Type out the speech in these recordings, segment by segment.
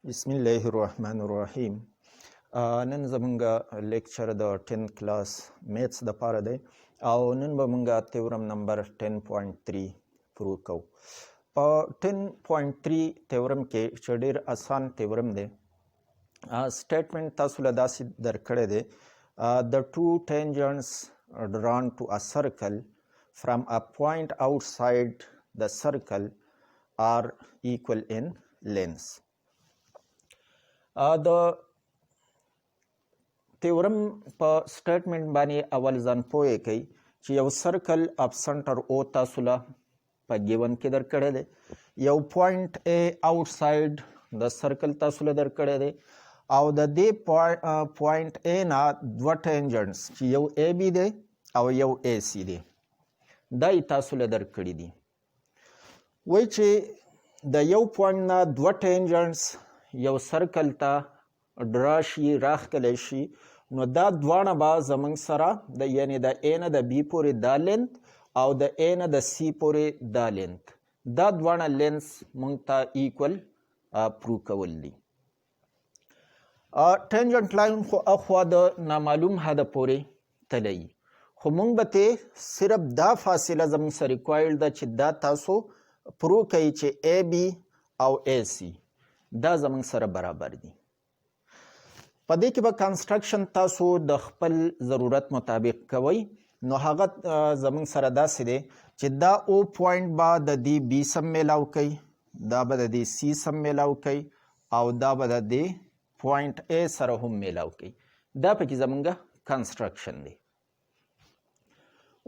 بسم الله الرحمن الرحیم. نن زمونږه لیکچر د 10 کلاس میتھس د پاره دی او نن به مونږه تیورم نمبر 10.3 پرو کوو. په 10.3 تیورم کې چې ډیر آسان تیورم دی، سټیټمنټ تاسو له داسې درکړی دی: the two tangents drawn to a circle from a point outside the circle are equal in length. د تیورم په سټیټمنټ باندې اول ځان پوهه کوي چې یو سرکل اف سنټر او تاسو له په ګیون کې درکړی دی، یو پوینټ ا آوټساید د سرکل تاسو له درکړی دی او د دې پوینټ ا نه دوه ټینجنټس چې یو ا بي دی او یو ا سی دی دا یې تاسو له درکړي دي. وایي چې د یو پوینټ نه دوه ټینجنټس یو سرکل ته ډرا شي، راښکلی شي، نو دا دواړه به زموږ سره د یعنې د ا نه د بي پورې دا لینت او د ا نه د سی پورې دا لینت، دا دواړه لینس موږ ته ایکول پرو کول دي. ټینجنټ لاین خو اخوا د نامعلوم حد پورې تللی، خو موږ به ته صرف دا فاصله زموږ سره ریکوایرډ ده چې دا تاسو پرو کوي چې ا بي او ا سی دا زموږ سره برابر دي. په دې کې به کنسټرکشن تاسو د خپل ضرورت مطابق کوئ. نو هغه زموږ سره داسې دی چې دا او پوینټ به د دې بي سم میلاو کوي، دا به د دې سی سم میلاو کوي او دا به د دې پوینټ ا سره هم میلاو کوي. دا پکې زموږ کنسټرکشن دی.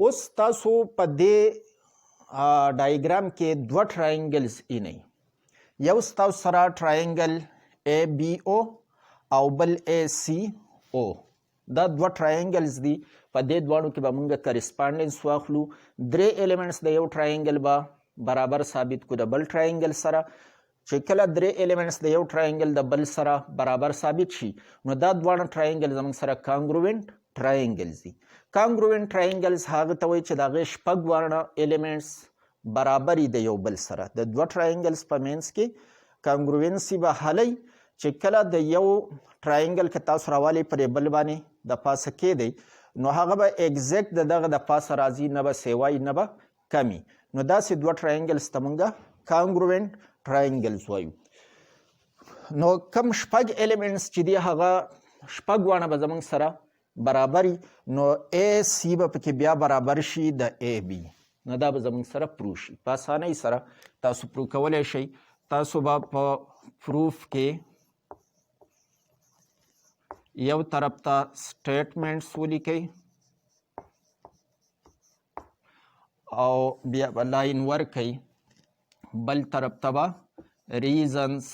اوس تاسو په دې ډایګرام کې دوه ټراینګلز اینئ، یو ستاسو سره ټراینګل ا بي او او بل ا سی او، دا دوه ټراینګلز دي. په دې دواړو کې به موږ کرسپانډنس واخلو. درې ایلیمنټس د یو ټراینګل به برابر ثابت کړو د بل ټراینګل سره. چې کله درې ایلیمنټس د یو ټراینګل د بل سره برابر ثابت شي نو دا دواړه ټراینګل زموږ سره کانګروینټ ټراینګلز دي. کانګروینټ ټراینګلز هغه ته وایي چې د هغې شپږ واړه ایلیمنټس برابر د یو بل سره. د دوه ټراینګلز په منځ کې کانګروینسي به حلی چې کله د یو ټراینګل که تاسو راوالی پرې بل باندې د پاسه کېدی نو هغه به ایګزیکټ د دغه د پاسه راځي، نه به سیوای نه به کمی. نو داسې دوه ټراینګلز ته موږ کانګروینټ ټراینګلز وایو. نو کم شپږ ایلیمنټس چې دي هغه شپږ واړه به زموږ سره برابري، نو ا سی به پکې بیا برابر شي د ا بي، نو دا به زموږ سره پرو شي. په اسانۍ سره تاسو پرو کولی شئ. تاسو به په پروف کې یو طرف ته سټیټمنټس ولیکئ او بیا به لاین ورکئ، بل طرف ته به ریزنز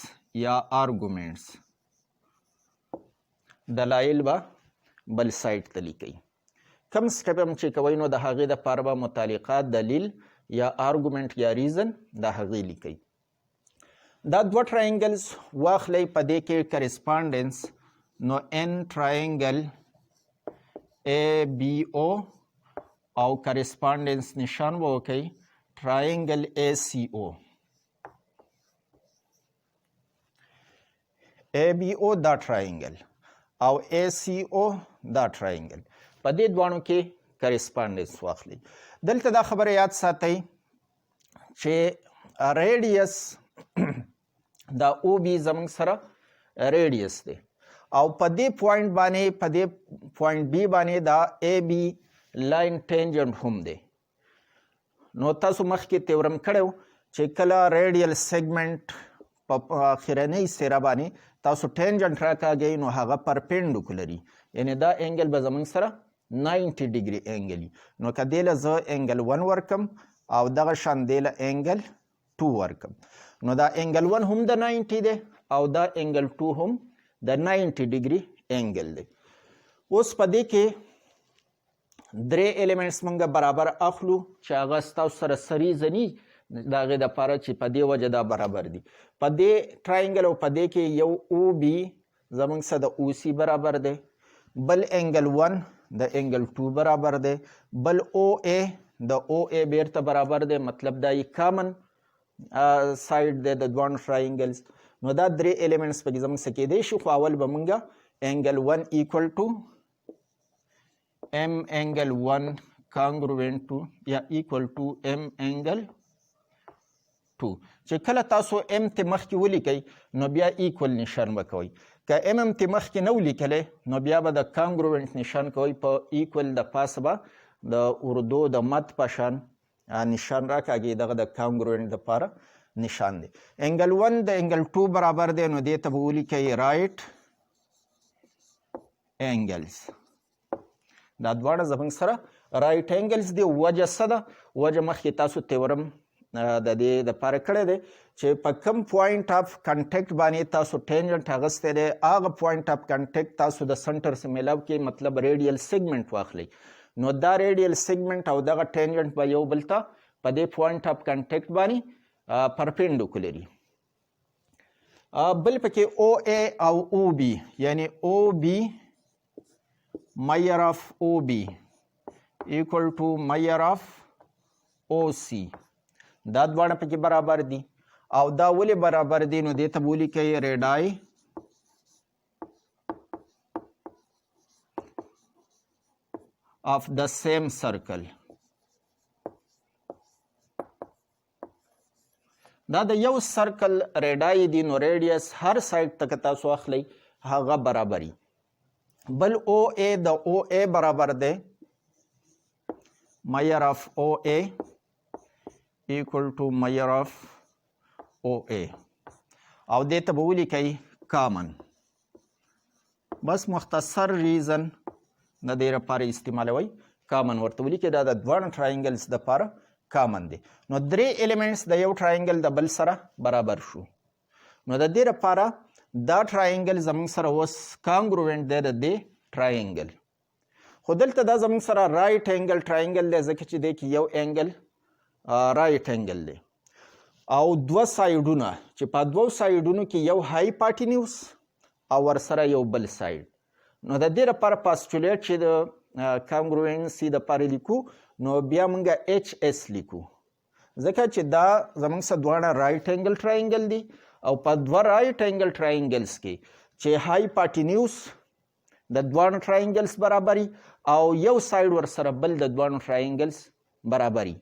یا آرګومنټس دلایل به بل سایډ ته لیکئ. کم سټیپ هم چې کوئ نو د هغې دپاره به متعلقه دلیل یا آرګومنټ یا ریزن د هغې لیکئ. دا دوه ټراینګلز واخلئ، په دې کې کرسپانډنس نو ان ټراینګل ا بي او او کرسپانډنس نشان به وکئ ټراینګل ا سی او. ا بي او دا ټراینګل او ا سی او دا ټراینګل، په دې دواړو کې کرسپانډنس واخلئ. دلته دا خبره یاد ساتئ چې ریډیس دا او بي زموږ سره ریډیس دی او په دې پوینټ باندې په دې پوینټ بي باندې دا ا بي لاین ټینجنټ هم دی. نو تاسو مخکې تیورم کړی چې کله ریډیل سیګمنټ په اخرنۍ سیره باندې تاسو ټینجنټ راکاږئ نو هغه پرپینډیکولري، یعنې دا انګل به زموږ سره 90 ډیګري انګل وي. نو که دې له زه انګل 1 ورکم او دغه شان دې له انګل 2 ورکم نو دا انګل 1 هم د 90 دی او دا انګل 2 هم د 90 ډیګري انګل دی. اوس په دې کې درې ایلیمنټس موږ برابر اخلو چې هغه ستاسو سره سریزني د هغې دپاره چې په دې وجه دا برابر دي. په دې ټراینګل او په دې کې یو او بي زموږ سره د او سی برابر دی، بل انګل 1 د انګل 2 برابر دی، بل او ا د او ا بیرته برابر دی، مطلب دا یې کامن سایډ دی د دوه ټراینګلز. نو دا درې ایلیمنټس پکې زموږ څه کېدی شي خو اول به مونږه انګل 1 equal to m angle 1 congruent to یا equal to m angle 2 چې کله تاسو m ته مخکې ولیکئ نو بیا equal نشان وکوئ که m ته مخکې نه ولیکلی نو بیا به د congruent نشان کوئ په equal د پاسه به د اردو د مد په شان نشان راکاږي دغه د congruent دپاره نشان دی انګل 1 د انګل 2 برابر دی نو دې ته به ولیکئ رایټ انګلز دا دواړه زموږ سره رایټ انګلز دی وجه څه ده وجه مخکې تاسو تیورم د دې دپاره کړی دی چې په کم پوینټ اف کنټیکټ باندې تاسو ټینجنټ اخیستی دی هغه پوینټ اف کنټیکټ تاسو د سنټر سره میلاو کې مطلب ریډیل سیګمنټ واخلئ نو دا ریډیل سیګمنټ او دغه ټینجنټ به یو بل ته په دې پوینټ اف کنټیکټ باندې پرپینډیکولري بل پکې او ای او او بی یعنی او بی measure of OB equal to measure of OC دا دواړه پکې برابر دي او دا ولې برابر دي نو دې ته به ولیکئ radii of the same circle دا د یو سرکل radii دي نو ریډیس هر سایډ ته که تاسو اخلئ هغه برابري بل او ای د او ای برابر دی measure of او ای equal to measure of او ای او دې ته به ولیکئ کامن بس مختصر ریزن د دې لپاره استعمالوئ کامن ورته ولیکئ دا د دواړه ټراینګلز دپاره کامن دی نو درې ایلیمنټس د یو ټراینګل د بل سره برابر شو نو د دې لپاره دا ټراینګل زموږ سره اوس کانګروینټ دی د دې ټراینګل خو دلته دا زموږ سره رایټ انګل ټراینګل دی ځکه چې دی کې یو انګل رایټ انګل دی او دوه سایډونه چې په دوو سایډونو کې یو های پارټینیوس او ورسره یو بل سایډ نو د دې لپاره پاسټولیټ چې د کانګروینسي دپاره لیکو نو بیا موږ ایچ اس لیکو ځکه چې دا زموږ سره دواړه رایټ انګل ټراینګل دي او په دوه رایټ انګل ټراینګلز کې چې های پارټینیوس د دواړو ټراینګلز برابري او یو سایډ ورسره بل د دواړو ټراینګلز برابري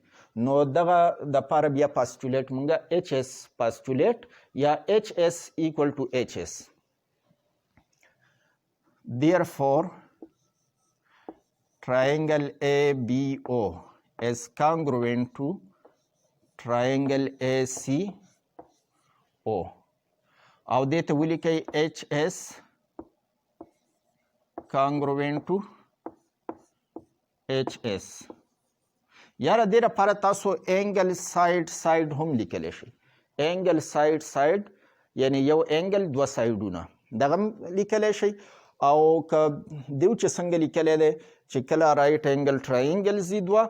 نو دغه دپاره بیا پاسټولیټ موږ ایچ اس پاسټولیټ یا ایچ اس equal to ایچ اس therefore triangle ABO is congruent to triangle ACO او دې ته ولیکئ ایچ اس congruent to ایچ اس یاره دې لپاره تاسو انګل سایډ سایډ هم لیکلی شئ انګل سایډ سایډ یعنی یو انګل دوه سایډونه دغه هم لیکلی شئ او که دیو چې څنګه لیکلی دی چې کله رایټ انګل ټراینګلز دي دوه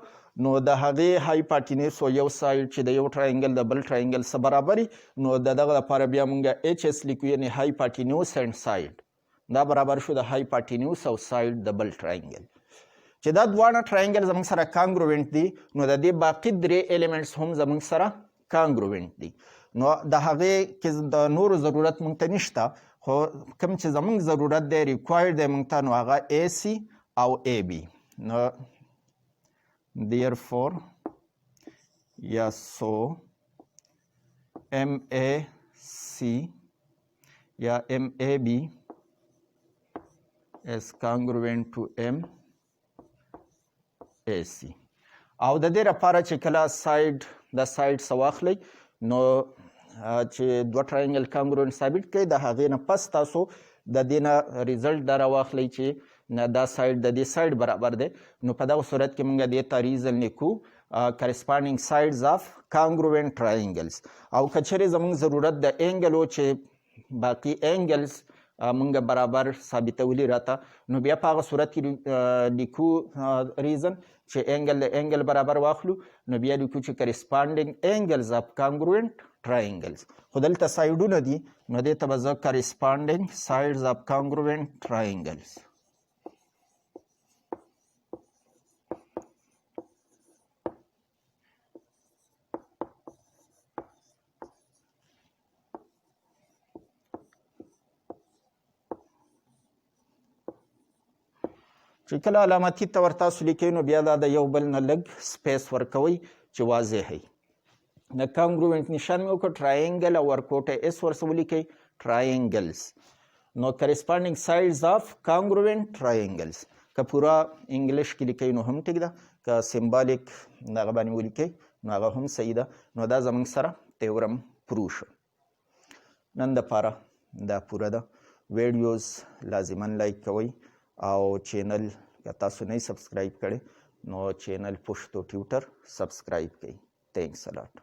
نو د هغې های پارټینیوس او یو سایډ چې د یو ټراینګل د بل ټراینګل سره برابري نو د دغه لپاره بیا موږ ایچ اس لیکو یعنی های پارټینیوس اینډ سایډ دا برابر شو د های پارټینیوس او سایډ د بل ټراینګل چې دا دواړه ټراینګل زموږ سره کانګروینټ دي نو د دې باقي درې ایلیمنټس هم زموږ سره کانګروینټ دي نو د هغې کې د نورو ضرورت موږ ته نشته خو کوم چې زموږ ضرورت دی ریکوایر دی موږ ته نو هغه اے سی او اے بی نو therefore یا سو ایم اے سی یا ایم اے بی is congruent to M AC او د دې لپاره چې کله سایډ د سایډ څه واخلئ نو چې دوه ټراینګل کانګروینټ ثابت کړئ د هغې نه پس تاسو د دې نه ریزلټ دا راواخلئ چې دا سایډ د دې سایډ برابر دی نو په دغه صورت کې موږ دې ته ریزن لیکو کرسپانډینګ سایډز آف کانګروینټ ټراینګلز او که چیرې زموږ ضرورت د انګل و چې باقي انګلز موږ برابر ثابتولی راته نو بیا په هغه صورت کې لیکو ریزن چې انګل د انګل برابر واخلو نو بیا لیکو چې کرسپانډینګ انګلز اف کانګروینټ ټراینګلز خو دلته سایډونه دي نو دې ته به زه کرسپانډینګ سایډز اف کانګروینټ ټراینګلز چې کله علامتي ته ورته تاسو لیکئ نو بیا دا د یو بل نه لږ سپیس ورکوئ چې واضح وي. د کانګروینټ نشان مې وکړ ټرایینګل او ورکوټه اس ورسره ولیکئ ټرایینګلز. نو کرسپانډینګ سایډز اف کانګروینټ ټرایینګلز. که پورا انګلیش کې لیکئ نو هم ټیک ده، که سمبالیک دغه باندې ولیکئ نو هغه هم صحیح ده. نو دا زموږ سره تیورم پروف شو. نن دپاره دا پوره ده. ویډیوز لازما لایک کوئ او چینل که تاسو نه سبسکرایب کړی نو چینل پشتو ټیوټر سبسکرایب کړئ. تھینکس الاٹ.